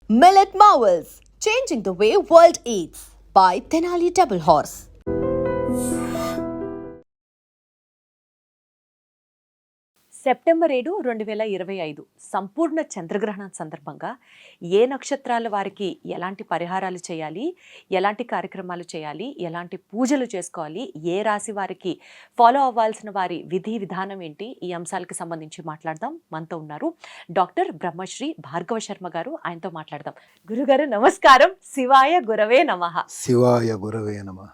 Millet Marvels, changing the way world eats by Tenali Double Horse. September 7, 2025 సంపూర్ణ చంద్రగ్రహణం సందర్భంగా ఏ నక్షత్రాల వారికి ఎలాంటి పరిహారాలు చేయాలి, ఎలాంటి కార్యక్రమాలు చేయాలి, ఎలాంటి పూజలు చేసుకోవాలి, ఏ రాశి వారికి ఫాలో అవ్వాల్సిన వారి విధి విధానం ఏంటి, ఈ అంశాలకు సంబంధించి మాట్లాడదాం. మనతో ఉన్నారు డాక్టర్ బ్రహ్మశ్రీ భార్గవ శర్మ గారు. ఆయనతో మాట్లాడదాం. గురుగారు నమస్కారం. శివాయ గురవే నమః. శివాయ గురవే నమః.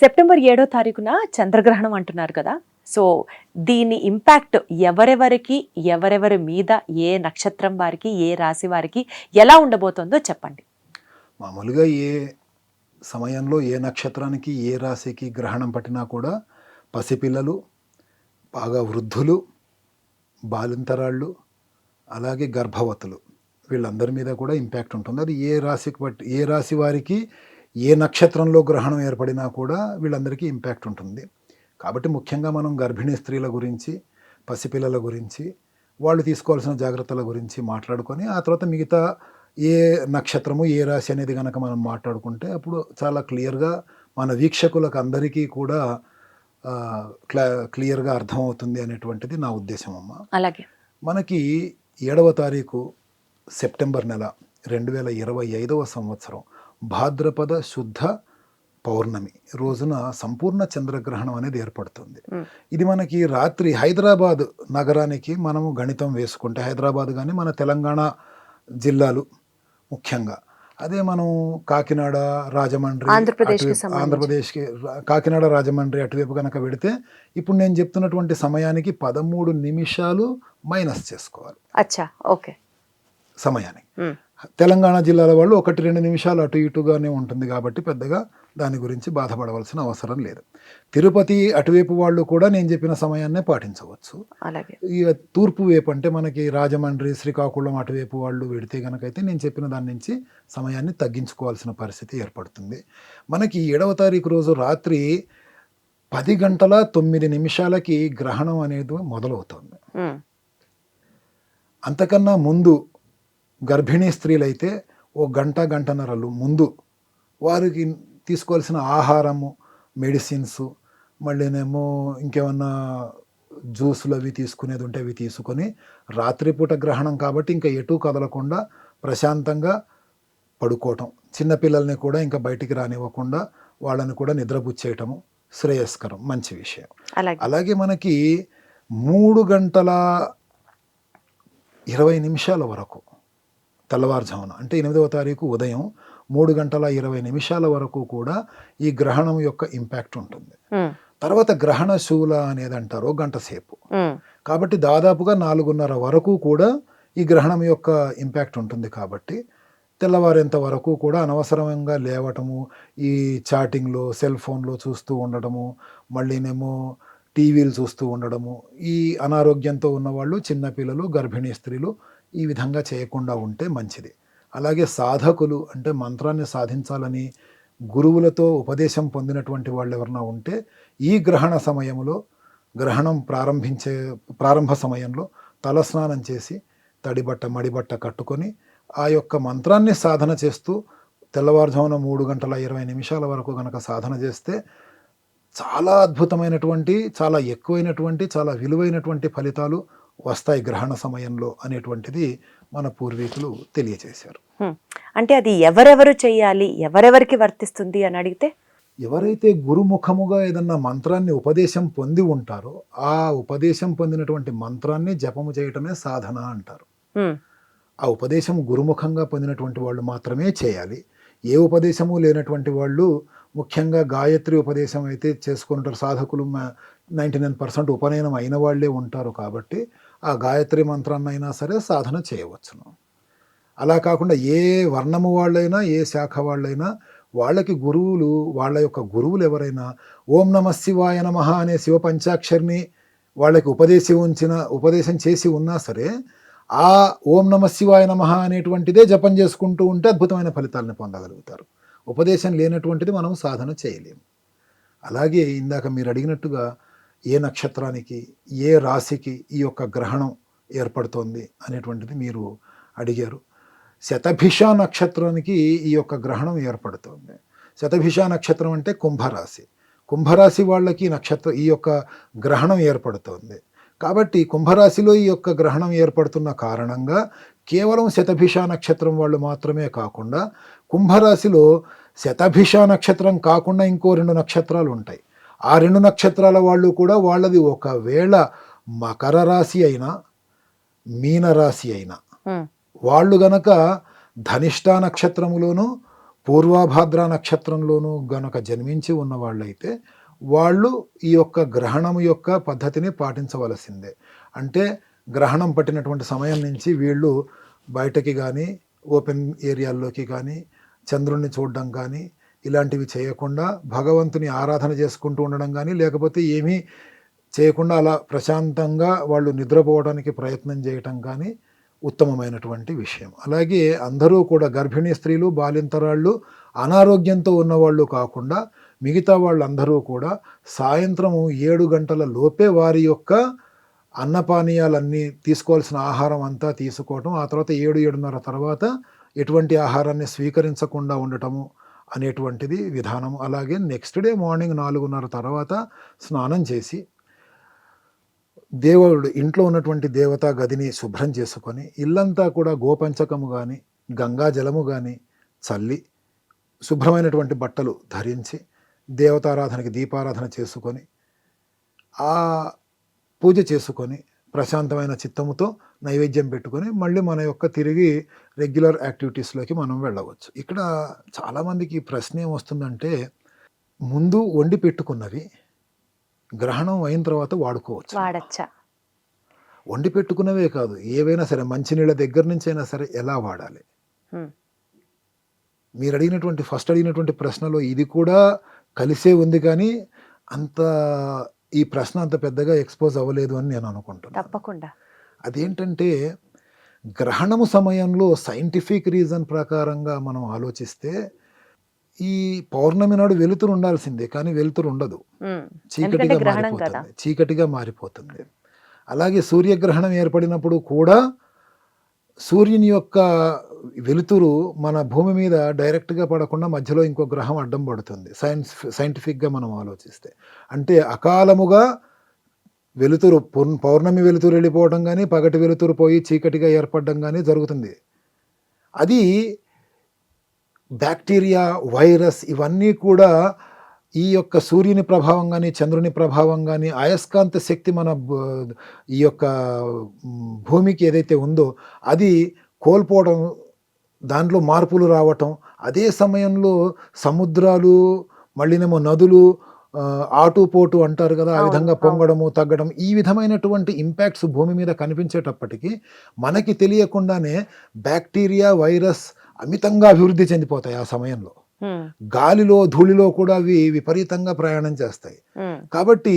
సెప్టెంబర్ 7వ తారీఖున చంద్రగ్రహణం అంటున్నారు కదా, సో దీని ఇంపాక్ట్ ఎవరెవరి మీద, ఏ నక్షత్రం వారికి, ఏ రాశి వారికి ఎలా ఉండబోతుందో చెప్పండి. మామూలుగా ఏ సమయంలో ఏ నక్షత్రానికి ఏ రాశికి గ్రహణం పట్టినా కూడా పసిపిల్లలు, బాగా వృద్ధులు, బాలింతరాళ్ళు, అలాగే గర్భవతులు, వీళ్ళందరి మీద కూడా ఇంపాక్ట్ ఉంటుంది. అది ఏ రాశి వారికి ఏ నక్షత్రంలో గ్రహణం ఏర్పడినా కూడా వీళ్ళందరికీ ఇంపాక్ట్ ఉంటుంది. కాబట్టి ముఖ్యంగా మనం గర్భిణీ స్త్రీల గురించి, పసిపిల్లల గురించి, వాళ్ళు తీసుకోవాల్సిన జాగ్రత్తల గురించి మాట్లాడుకొని ఆ తర్వాత మిగతా ఏ నక్షత్రము ఏ రాశి అనేది కనుక మనం మాట్లాడుకుంటే అప్పుడు చాలా క్లియర్గా మన వీక్షకులకు అందరికీ కూడా క్లియర్గా అర్థమవుతుంది అనేటువంటిది నా ఉద్దేశం అమ్మ. అలాగే మనకి 7వ తారీఖు సెప్టెంబర్ నెల 2025వ సంవత్సరం భాద్రపద శుద్ధ పౌర్ణమి రోజున సంపూర్ణ చంద్రగ్రహణం అనేది ఏర్పడుతుంది. ఇది మనకి రాత్రి హైదరాబాద్ నగరానికి మనము గణితం వేసుకుంటే, హైదరాబాద్ కానీ మన తెలంగాణ జిల్లాలు ముఖ్యంగా, అదే మనం కాకినాడ, రాజమండ్రి, ఆంధ్రప్రదేశ్కి కాకినాడ, రాజమండ్రి అటువైపు కనుక పెడితే ఇప్పుడు నేను చెప్తున్నటువంటి సమయానికి 13 నిమిషాలు మైనస్ చేసుకోవాలి. అచ్చా, ఓకే. సమయానికి తెలంగాణ జిల్లాల వాళ్ళు 1-2 నిమిషాలు అటు ఇటుగానే ఉంటుంది కాబట్టి పెద్దగా దాని గురించి బాధపడవలసిన అవసరం లేదు. తిరుపతి అటువైపు వాళ్ళు కూడా నేను చెప్పిన సమయాన్నే పాటించవచ్చు. అలాగే ఇక తూర్పు వైపు అంటే మనకి రాజమండ్రి, శ్రీకాకుళం అటువైపు వాళ్ళు పెడితే కనుకైతే నేను చెప్పిన దాని నుంచి సమయాన్ని తగ్గించుకోవాల్సిన పరిస్థితి ఏర్పడుతుంది. మనకి 7వ తారీఖు రోజు రాత్రి 10:09 గ్రహణం అనేది మొదలవుతుంది. అంతకన్నా ముందు గర్భిణీ స్త్రీలైతే ఓ గంటన్నరలు ముందు వారికి తీసుకోవాల్సిన ఆహారము, మెడిసిన్స్, మళ్ళీనేమో ఇంకేమన్నా జ్యూసులు అవి తీసుకునేది ఉంటే అవి తీసుకొని రాత్రిపూట గ్రహణం కాబట్టి ఇంకా ఎటు కదలకుండా ప్రశాంతంగా పడుకోవటం, చిన్నపిల్లల్ని కూడా ఇంకా బయటికి రానివ్వకుండా వాళ్ళని కూడా నిద్రపుచ్చేయటము శ్రేయస్కరం, మంచి విషయం. అలాగే మనకి 3:20 వరకు తెల్లవారుజామున అంటే 8వ తారీఖు ఉదయం 3:20 వరకు కూడా ఈ గ్రహణం యొక్క ఇంపాక్ట్ ఉంటుంది. తర్వాత గ్రహణ శూల అనేది అంటారు గంట సేపు. కాబట్టి దాదాపుగా 4:30 వరకు కూడా ఈ గ్రహణం యొక్క ఇంపాక్ట్ ఉంటుంది. కాబట్టి తెల్లవారేంత వరకు కూడా అనవసరంగా లేవటము, ఈ చాటింగ్లో, సెల్ ఫోన్లో చూస్తూ ఉండటము, మళ్ళీనేమో టీవీలు చూస్తూ ఉండడము, ఈ అనారోగ్యంతో ఉన్నవాళ్ళు, చిన్నపిల్లలు, గర్భిణీ స్త్రీలు ఈ విధంగా చేయకుండా ఉంటే మంచిది. అలాగే సాధకులు అంటే మంత్రాన్ని సాధించాలని గురువులతో ఉపదేశం పొందినటువంటి వాళ్ళు ఎవరైనా ఉంటే ఈ గ్రహణ సమయంలో, గ్రహణం ప్రారంభ సమయంలో తలస్నానం చేసి తడిబట్ట, మడిబట్ట కట్టుకొని ఆ యొక్క మంత్రాన్ని సాధన చేస్తూ తెల్లవారుజామున 3:20 వరకు కనుక సాధన చేస్తే చాలా అద్భుతమైనటువంటి, చాలా ఎక్కువైనటువంటి, చాలా విలువైనటువంటి ఫలితాలు వస్తాయి గ్రహణ సమయంలో అనేటువంటిది మన పూర్వీకులు తెలియజేశారు. అంటే అది ఎవరెవరు చేయాలి, ఎవరెవరికి వర్తిస్తుంది అని అడిగితే, ఎవరైతే గురుముఖముగా ఏదన్నా మంత్రాన్ని ఉపదేశం పొంది ఉంటారో ఆ ఉపదేశం పొందినటువంటి మంత్రాన్ని జపము చేయటమే సాధన అంటారు. ఆ ఉపదేశం గురుముఖంగా పొందినటువంటి వాళ్ళు మాత్రమే చేయాలి. ఏ ఉపదేశము లేనటువంటి వాళ్ళు, ముఖ్యంగా గాయత్రి ఉపదేశం అయితే చేసుకుంటారు సాధకులు, 99% ఉపనయనం అయిన వాళ్ళే ఉంటారు. కాబట్టి ఆ గాయత్రి మంత్రాన్ని అయినా సరే సాధన చేయవచ్చును. అలా కాకుండా ఏ వర్ణము వాళ్ళైనా, ఏ శాఖ వాళ్ళైనా, వాళ్ళకి గురువులు, వాళ్ళ యొక్క గురువులు ఎవరైనా ఓం నమః శివాయ నమః అనే శివ పంచాక్షరిని వాళ్ళకి ఉపదేశం చేసి ఉన్నా సరే ఆ ఓం నమః శివాయ నమః అనేటువంటిదే జపం చేసుకుంటూ ఉంటే అద్భుతమైన ఫలితాలను పొందగలుగుతారు. ఉపదేశం లేనటువంటిది మనం సాధన చేయలేము. అలాగే ఇందాక మీరు అడిగినట్టుగా ఏ నక్షత్రానికి, ఏ రాశికి ఈ యొక్క గ్రహణం ఏర్పడుతోంది అనేటువంటిది మీరు అడిగారు. శతభిష నక్షత్రానికి ఈ యొక్క గ్రహణం ఏర్పడుతుంది. శతభిష నక్షత్రం అంటే కుంభరాశి. కుంభరాశి వాళ్ళకి ఈ యొక్క గ్రహణం ఏర్పడుతుంది. కాబట్టి కుంభరాశిలో ఈ యొక్క గ్రహణం ఏర్పడుతున్న కారణంగా కేవలం శతభిష నక్షత్రం వాళ్ళు మాత్రమే కాకుండా కుంభరాశిలో శతభిష నక్షత్రం కాకుండా ఇంకో 2 నక్షత్రాలు ఉంటాయి. ఆ 2 నక్షత్రాల వాళ్ళు కూడా వాళ్ళది ఒకవేళ మకర రాశి అయినా మీనరాశి అయినా వాళ్ళు గనక ధనిష్ట నక్షత్రములోను పూర్వభాద్ర నక్షత్రంలోనూ గనక జన్మించి ఉన్న వాళ్ళైతే వాళ్ళు ఈ యొక్క గ్రహణం యొక్క పద్ధతిని పాటించవలసిందే. అంటే గ్రహణం పట్టినటువంటి సమయం నుంచి వీళ్ళు బయటకి కానీ ఓపెన్ ఏరియాల్లోకి కానీ చంద్రుణ్ణి చూడడం కానీ ఇలాంటివి చేయకుండా భగవంతుని ఆరాధన చేసుకుంటూ ఉండడం కానీ లేకపోతే ఏమీ చేయకుండా అలా ప్రశాంతంగా వాళ్ళు నిద్రపోవడానికి ప్రయత్నం చేయటం కానీ ఉత్తమమైనటువంటి విషయం. అలాగే అందరూ కూడా గర్భిణీ స్త్రీలు, బాలింతరాళ్ళు, అనారోగ్యంతో ఉన్నవాళ్ళు కాకుండా మిగతా వాళ్ళందరూ కూడా సాయంత్రం 7 గంటల లోపే వారి యొక్క అన్నపానీయాలన్నీ తీసుకోవాల్సిన ఆహారం అంతా తీసుకోవటం, ఆ తర్వాత 7-7:30 తర్వాత ఎటువంటి ఆహారాన్ని స్వీకరించకుండా ఉండటము అనేటువంటిది విధానం. అలాగే నెక్స్ట్ డే మార్నింగ్ 4:30 తర్వాత స్నానం చేసి దేవుడు ఇంట్లో ఉన్నటువంటి దేవతా గదిని శుభ్రం చేసుకొని ఇల్లంతా కూడా గోపంచకము కానీ గంగా జలము కానీ చల్లి శుభ్రమైనటువంటి బట్టలు ధరించి దేవతారాధనకి దీపారాధన చేసుకొని ఆ పూజ చేసుకొని ప్రశాంతమైన చిత్తముతో నైవేద్యం పెట్టుకొని మళ్ళీ మన యొక్క తిరిగి రెగ్యులర్ యాక్టివిటీస్లోకి మనం వెళ్ళవచ్చు. ఇక్కడ చాలామందికి ప్రశ్న ఏమొస్తుందంటే ముందు వండి పెట్టుకున్నవి గ్రహణం అయిన తర్వాత వాడచ్చా? వండి పెట్టుకున్నవే కాదు, ఏవైనా సరే మంచినీళ్ళ దగ్గర నుంచి అయినా సరే ఎలా వాడాలి? మీరు ఫస్ట్ అడిగినటువంటి ప్రశ్నలో ఇది కూడా కలిసే ఉంది, కానీ అంత ఈ ప్రశ్న అంత పెద్దగా ఎక్స్పోజ్ అవ్వలేదు అని నేను అనుకుంటున్నాను. తప్పకుండా. అదేంటంటే గ్రహణము సమయంలో సైంటిఫిక్ రీజన్ ప్రకారంగా మనం ఆలోచిస్తే ఈ పౌర్ణమి నాడు వెలుతురు ఉండాల్సిందే, కానీ వెలుతురు ఉండదు, చీకటిగా మారిపోతుంది. అలాగే సూర్యగ్రహణం ఏర్పడినప్పుడు కూడా సూర్యుని యొక్క వెలుతురు మన భూమి మీద డైరెక్ట్గా పడకుండా మధ్యలో ఇంకో గ్రహం అడ్డం పడుతుంది సైంటిఫిక్గా మనం ఆలోచిస్తే. అంటే అకాలముగా వెలుతురు పౌర్ణమి వెలుతురు వెళ్ళిపోవడం కానీ పగటి వెలుతురు పోయి చీకటిగా ఏర్పడడం కానీ జరుగుతుంది. అది బ్యాక్టీరియా, వైరస్ ఇవన్నీ కూడా ఈ యొక్క సూర్యుని ప్రభావం కానీ చంద్రుని ప్రభావం కానీ అయస్కాంత శక్తి మన ఈ యొక్క భూమికి ఏదైతే ఉందో అది కోల్పోవడం, దాంట్లో మార్పులు రావటం, అదే సమయంలో సముద్రాలు మళ్ళీనేమో నదులు ఆటుపోటు అంటారు కదా, ఆ విధంగా పొంగడము తగ్గడం, ఈ విధమైనటువంటి ఇంపాక్ట్స్ భూమి మీద కనిపించేటప్పటికీ మనకి తెలియకుండానే బ్యాక్టీరియా, వైరస్ అమితంగా అభివృద్ధి చెందిపోతాయి. ఆ సమయంలో గాలిలో ధూళిలో కూడా అవి విపరీతంగా ప్రయాణం చేస్తాయి. కాబట్టి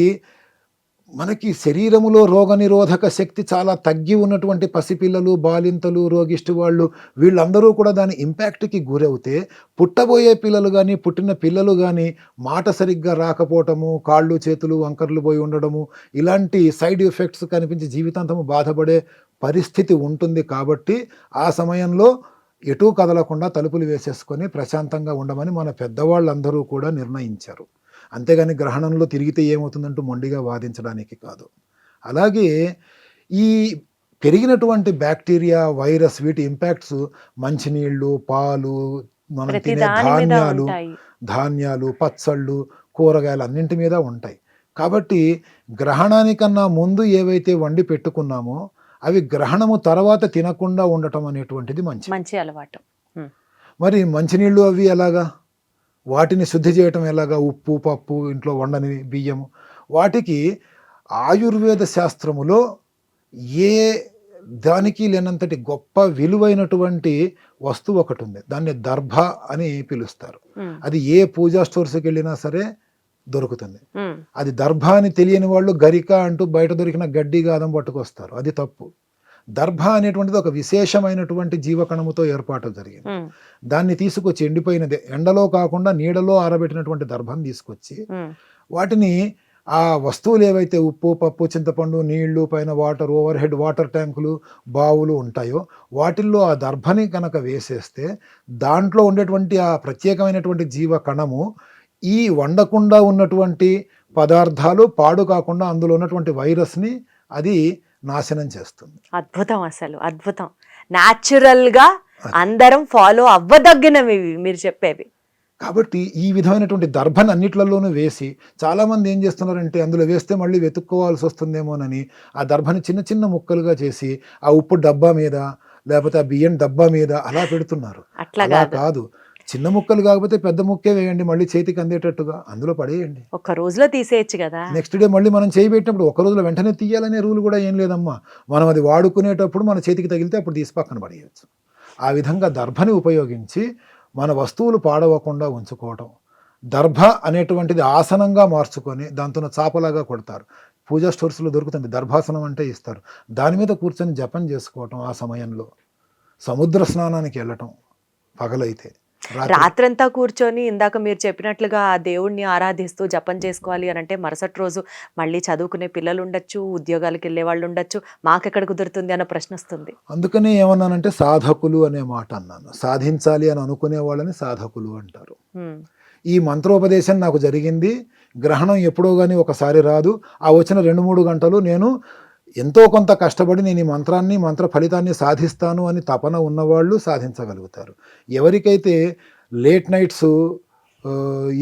మనకి శరీరములో రోగనిరోధక శక్తి చాలా తగ్గి ఉన్నటువంటి పసిపిల్లలు, బాలింతలు, రోగిష్టి వాళ్ళు వీళ్ళందరూ కూడా దాని ఇంపాక్ట్కి గురవుతే పుట్టబోయే పిల్లలు కానీ పుట్టిన పిల్లలు కానీ మాట సరిగ్గా రాకపోవటము, కాళ్ళు చేతులు వంకర్లు పోయి ఉండడము, ఇలాంటి సైడ్ ఎఫెక్ట్స్ కనిపించి జీవితాంతము బాధపడే పరిస్థితి ఉంటుంది. కాబట్టి ఆ సమయంలో ఎటూ కదలకుండా తలుపులు వేసేసుకొని ప్రశాంతంగా ఉండమని మన పెద్దవాళ్ళందరూ కూడా నిర్ణయించారు. అంతేగాని గ్రహణంలో తిరిగితే ఏమవుతుందంటూ మొండిగా వాదించడానికి కాదు. అలాగే ఈ పెరిగినటువంటి బ్యాక్టీరియా, వైరస్ వీటి ఇంపాక్ట్స్ మంచినీళ్ళు, పాలు, మనం తినే ధాన్యాలు, పచ్చళ్ళు, కూరగాయలు అన్నింటి మీద ఉంటాయి. కాబట్టి గ్రహణానికన్నా ముందు ఏవైతే వండి పెట్టుకున్నామో అవి గ్రహణము తర్వాత తినకుండా ఉండటం అనేటువంటిది మంచి అలవాటు. మరి మంచినీళ్ళు అవి ఎలాగా, వాటిని శుద్ధి చేయటం ఎలాగా? ఉప్పు, పప్పు, ఇంట్లో వండని బియ్యము, వాటికి ఆయుర్వేద శాస్త్రములో ఏ దానికి లేనంతటి గొప్ప విలువైనటువంటి వస్తువు ఒకటి ఉంది. దాన్ని దర్భ అని పిలుస్తారు. అది ఏ పూజా స్టోర్స్కి వెళ్ళినా సరే దొరుకుతుంది. అది దర్భ అని తెలియని వాళ్ళు గరిక అంటూ బయట దొరికిన గడ్డి గాదం పట్టుకొస్తారు. అది తప్పు. దర్భ అనేటువంటిది ఒక విశేషమైనటువంటి జీవకణముతో ఏర్పాటు జరిగింది. దాన్ని తీసుకొచ్చి ఎండిపోయినది, ఎండలో కాకుండా నీడలో ఆరబెట్టినటువంటి దర్భను తీసుకొచ్చి వాటిని ఆ వస్తువులు ఏవైతే ఉప్పు, పప్పు, చింతపండు, నీళ్లు, పైన వాటర్, ఓవర్ హెడ్ వాటర్ ట్యాంకులు, బావులు ఉంటాయో వాటిల్లో ఆ దర్భని కనుక వేసేస్తే దాంట్లో ఉండేటువంటి ఆ ప్రత్యేకమైనటువంటి జీవ కణము ఈ వండకుండా ఉన్నటువంటి పదార్థాలు పాడు కాకుండా అందులో ఉన్నటువంటి వైరస్ని అది నాశనం చేస్తుంది. అద్భుతం, అసలు అద్భుతం. న్యాచురల్గా అందరం ఫాలో అవ్వదగినవి మీరు చెప్పేవి. కాబట్టి ఈ విధమైనటువంటి దర్భను అన్నిట్లలోనూ వేసి చాలామంది ఏం చేస్తున్నారంటే అందులో వేస్తే మళ్ళీ వెతుక్కోవాల్సి వస్తుందేమోనని ఆ దర్భని చిన్న చిన్న ముక్కలుగా చేసి ఆ ఉప్పు డబ్బా మీద లేకపోతే ఆ బియ్యం డబ్బా మీద అలా పెడుతున్నారు. అలా కాదు, చిన్న ముక్కలు కాకపోతే పెద్ద ముక్కే వేయండి, మళ్ళీ చేతికి అందేటట్టుగా అందులో పడేయండి. ఒక్క రోజులో తీసేయచ్చు కదా. నెక్స్ట్ డే మళ్ళీ మనం చేయి పెట్టినప్పుడు ఒక రోజులో వెంటనే తీయాలనే రూల్ కూడా ఏం లేదమ్మా. మనం అది వాడుకునేటప్పుడు మన చేతికి తగిలితే అప్పుడు తీసి పక్కన పడేయచ్చు. ఆ విధంగా దర్భని ఉపయోగించి మన వస్తువులు పాడవకుండా ఉంచుకోవటం. దర్భ అనేటువంటిది ఆసనంగా మార్చుకొని దాంతో చాపలాగా కొడతారు. పూజా స్టోర్స్లో దొరుకుతుంది, దర్భాసనం అంటే ఇస్తారు. దాని మీద కూర్చొని జపం చేసుకోవటం. ఆ సమయంలో సముద్ర స్నానానికి వెళ్ళటం పగలైతే, రాత్రంతా కూర్చొని ఇందాక మీరు చెప్పినట్లుగా ఆ దేవుణ్ణి ఆరాధిస్తూ జపం చేసుకోవాలి అని అంటే మరుసటి రోజు మళ్ళీ చదువుకునే పిల్లలు ఉండొచ్చు, ఉద్యోగాలకు వెళ్ళే వాళ్ళు ఉండొచ్చు, మాకెక్కడ కుదురుతుంది అన్న ప్రశ్న వస్తుంది. అందుకనే ఏమన్నానంటే సాధకులు అనే మాట అన్నాను. సాధించాలి అని అనుకునే వాళ్ళని సాధకులు అంటారు. ఈ మంత్రోపదేశం నాకు జరిగింది, గ్రహణం ఎప్పుడో కానీ ఒకసారి రాదు. ఆ వచ్చిన 2-3 గంటలు నేను ఎంతో కొంత కష్టపడి నేను ఈ మంత్రాన్ని, మంత్ర ఫలితాన్ని సాధిస్తాను అని తపన ఉన్నవాళ్ళు సాధించగలుగుతారు. ఎవరికైతే లేట్ నైట్స్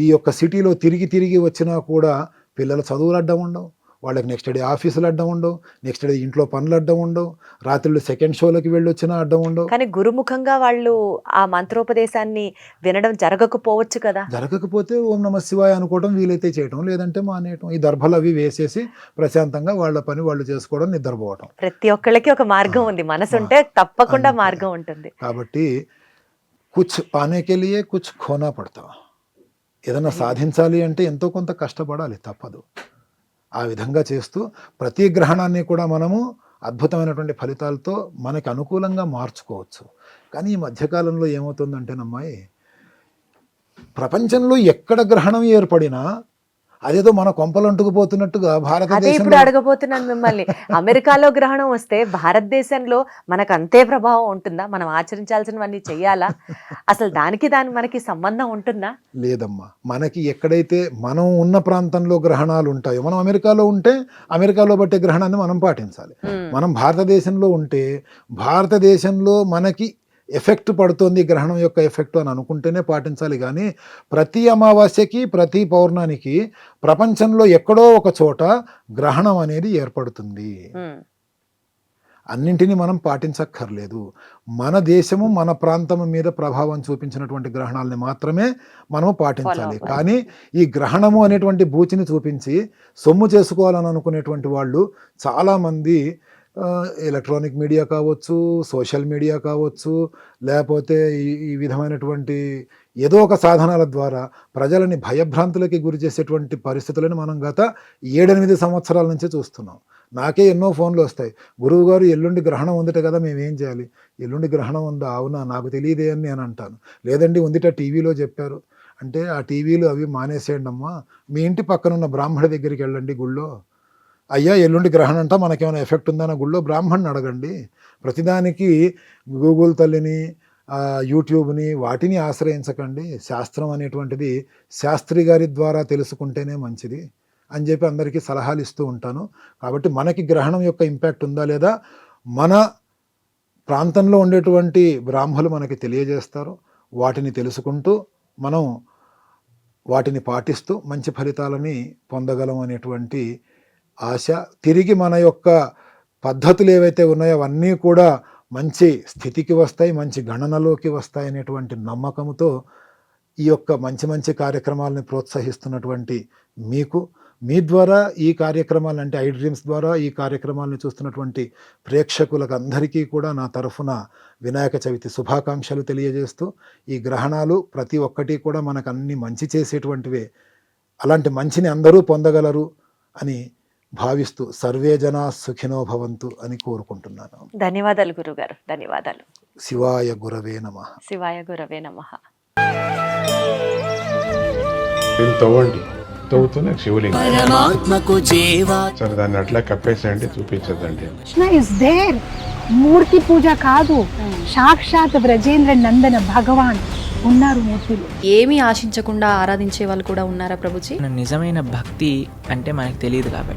ఈ యొక్క సిటీలో తిరిగి వచ్చినా కూడా పిల్లల చదువులు అడ్డం ఉండవు, వాళ్ళకి నెక్స్ట్ డే ఆఫీసులు అడ్డం ఉండవు, నెక్స్ట్ డే ఇంట్లో పనులు అడ్డం ఉండవు, రాత్రులు సెకండ్ షోలకి వెళ్ళి వచ్చినా అడ్డం ఉండవు. కానీ గురుముఖంగా వాళ్ళు ఆ మంత్రోపదేశాన్ని వినడం జరగకపోవచ్చు కదా. జరగకపోతే ఓం నమ శివాయ అనుకోవడం వీలైతే చేయటం, లేదంటే మానేయటం. ఈ దర్భలు అవి వేసేసి ప్రశాంతంగా వాళ్ళ పని వాళ్ళు చేసుకోవడం, నిద్రపోవటం. ప్రతి ఒక్కళ్ళకి ఒక మార్గం ఉంది, మనసు ఉంటే తప్పకుండా మార్గం ఉంటుంది. కాబట్టి కుచ్ పానేకే లియే కుచ్ ఖోనా పడతా. ఏదైనా సాధించాలి అంటే ఎంతో కొంత కష్టపడాలి, తప్పదు. ఆ విధంగా చేస్తూ ప్రతి గ్రహణాన్ని కూడా మనము అద్భుతమైనటువంటి ఫలితాలతో మనకి అనుకూలంగా మార్చుకోవచ్చు. కానీ ఈ మధ్యకాలంలో ఏమవుతుందంటేనమ్మాయి, ప్రపంచంలో ఎక్కడ గ్రహణం ఏర్పడినా అదేదో మన కొంపలు అంటుకుపోతున్నట్టుగా భారతదేశం. ఇప్పుడు అడగబోతున్నాను మిమ్మల్ని, అమెరికాలో గ్రహణం వస్తే భారతదేశంలో మనకు అంతే ప్రభావం ఉంటుందా? మనం ఆచరించాల్సినవన్నీ చెయ్యాలా? అసలు దానికి మనకి సంబంధం ఉంటుందా? లేదమ్మా. మనకి ఎక్కడైతే మనం ఉన్న ప్రాంతంలో గ్రహణాలు ఉంటాయో, మనం అమెరికాలో ఉంటే అమెరికాలో బట్టే గ్రహణాన్ని మనం పాటించాలి. మనం భారతదేశంలో ఉంటే భారతదేశంలో మనకి ఎఫెక్ట్ పడుతుంది గ్రహణం యొక్క ఎఫెక్ట్ అని అనుకుంటేనే పాటించాలి. కానీ ప్రతి అమావాస్యకి, ప్రతి పౌర్ణానికి ప్రపంచంలో ఎక్కడో ఒక చోట గ్రహణం అనేది ఏర్పడుతుంది. అన్నింటినీ మనం పాటించక్కర్లేదు. మన దేశము, మన ప్రాంతము మీద ప్రభావం చూపించినటువంటి గ్రహణాలని మాత్రమే మనము పాటించాలి. కానీ ఈ గ్రహణము అనేటువంటి బూచిని చూపించి సొమ్ము చేసుకోవాలని అనుకునేటువంటి వాళ్ళు చాలామంది ఎలక్ట్రానిక్ మీడియా కావచ్చు, సోషల్ మీడియా కావచ్చు, లేకపోతే ఈ విధమైనటువంటి ఏదో ఒక సాధనాల ద్వారా ప్రజలని భయభ్రాంతులకి గురి చేసేటువంటి పరిస్థితులను మనం గత 7-8 సంవత్సరాల నుంచి చూస్తున్నాం. నాకే ఎన్నో ఫోన్లు వస్తాయి, గురువు గారు ఎల్లుండి గ్రహణం ఉందిట కదా, మేమేం చేయాలి? ఎల్లుండి గ్రహణం ఉందా? అవునా, నాకు తెలియదే అని నేను అంటాను. లేదండి ఉందిట, టీవీలో చెప్పారు అంటే ఆ టీవీలు అవి మానేసేయండి అమ్మా, మీ ఇంటి పక్కనున్న బ్రాహ్మణ దగ్గరికి వెళ్ళండి గుళ్ళో. అయ్యా ఎల్లుండి గ్రహణం అంట, మనకేమైనా ఎఫెక్ట్ ఉందన్న గుళ్ళో బ్రాహ్మణ్ని అడగండి. ప్రతిదానికి గూగుల్ తల్లిని, యూట్యూబ్ని వాటిని ఆశ్రయించకండి. శాస్త్రం అనేటువంటిది శాస్త్రి గారి ద్వారా తెలుసుకుంటేనే మంచిది అని చెప్పి అందరికీ సలహాలు ఇస్తూ ఉంటాను. కాబట్టి మనకి గ్రహణం యొక్క ఇంపాక్ట్ ఉందా లేదా మన ప్రాంతంలో ఉండేటువంటి బ్రాహ్మలు మనకి తెలియజేస్తారు. వాటిని తెలుసుకుంటూ మనం వాటిని పాటిస్తూ మంచి ఫలితాలని పొందగలం అనేటువంటి ఆశ. తిరిగి మన యొక్క పద్ధతులు ఏవైతే ఉన్నాయో అవన్నీ కూడా మంచి స్థితికి వస్తాయి, మంచి గణనలోకి వస్తాయి అనేటువంటి నమ్మకంతో ఈ యొక్క మంచి మంచి కార్యక్రమాలని ప్రోత్సహిస్తున్నటువంటి మీకు, మీ ద్వారా ఈ కార్యక్రమాలు అంటే ఐ డ్రీమ్స్ ద్వారా ఈ కార్యక్రమాలను చూస్తున్నటువంటి ప్రేక్షకులకు అందరికీ కూడా నా తరఫున వినాయక చవితి శుభాకాంక్షలు తెలియజేస్తూ, ఈ గ్రహణాలు ప్రతి ఒక్కటి కూడా మనకు అన్ని మంచి చేసేటువంటివే, అలాంటి మంచిని అందరూ పొందగలరు అని భావిస్తూ సర్వే జనా సుఖినో భవంతు అని కోరుకుంటున్నాను. ధన్యవాదాలు గురుగారు, ధన్యవాదాలు. శివాయ గురవే నమః. శివాయ గురవే నమః. దీన్ని తవ్వండి, తవ్వుతున్న శివలింగం. పరమాత్మకు జీవా సరే దాన్ని అట్లా కప్పేసేయండి, చూపించదండి. Krishna is there. మూర్తి పూజ కాదు, సాక్షాత్ బ్రజేంద్ర నందన భగవాన్ ఉన్నారు మూర్తిలో. ఏమీ ఆశించకుండా ఆరాధించే వాళ్ళు కూడా ఉన్నారా ప్రభుజీ? నిజమైన భక్తి అంటే మనకు తెలియదు కాబట్టి